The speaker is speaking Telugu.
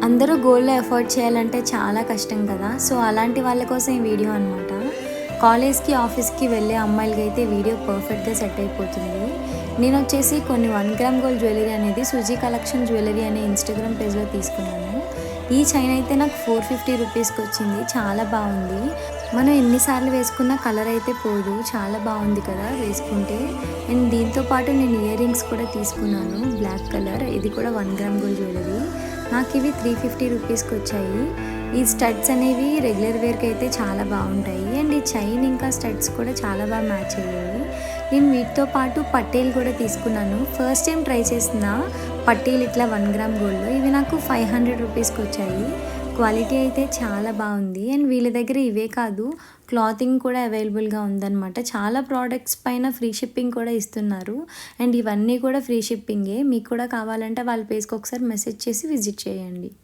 అందరూ గోల్డ్‌లో ఎఫోర్డ్ చేయాలంటే చాలా కష్టం కదా! సో, అలాంటి వాళ్ళ కోసం ఈ వీడియో అనమాట. కాలేజ్‌కి, ఆఫీస్‌కి వెళ్ళే అమ్మాయిలకైతే వీడియో పర్ఫెక్ట్‌గా సెట్ అయిపోతుంది. నేనొచ్చేసి కొన్ని 1 గ్రామ్ గోల్డ్ జ్యువెలరీ అనేది సుజీ కలెక్షన్ జ్యువెలరీ అనే ఇన్‌స్టాగ్రామ్ పేజ్‌లో తీసుకున్నాను. ఈ చైన్ అయితే నాకు 450 రూపీస్‌కి వచ్చింది. చాలా బాగుంది. మనం ఎన్నిసార్లు వేసుకున్న కలర్ అయితే పోదు. చాలా బాగుంది కదా వేసుకుంటే. అండ్ దీంతో పాటు నేను ఇయర్ రింగ్స్ కూడా తీసుకున్నాను. Black colour. ఇది కూడా 1 గ్రామ్ గోల్డ్ జ్యువెలరీ. నాకు ఇవి 350 రూపీస్కి వచ్చాయి. ఈ స్టడ్స్ అనేవి రెగ్యులర్ వేర్కి అయితే చాలా బాగుంటాయి. అండ్ ఈ చైన్ ఇంకా స్టడ్స్ కూడా చాలా బాగా మ్యాచ్ అయ్యాయి. నేను వీటితో పాటు పట్టీలు కూడా తీసుకున్నాను. ఫస్ట్ టైం ట్రై చేసిన పట్టీలు ఇట్లా 1 గ్రామ్ గోల్డ్లో ఇవి నాకు 500 రూపీస్కి వచ్చాయి. క్వాలిటీ అయితే చాలా బాగుంది. అండ్ వీళ్ళ దగ్గర ఇవే కాదు, క్లాతింగ్ కూడా అవైలబుల్గా ఉందన్నమాట. చాలా ప్రోడక్ట్స్ పైన ఫ్రీ షిప్పింగ్ కూడా ఇస్తున్నారు. అండ్ ఇవన్నీ కూడా ఫ్రీ షిప్పింగే. మీకు కూడా కావాలంటే వాళ్ళ పేజ్కి ఒకసారి మెసేజ్ చేసి విజిట్ చేయండి.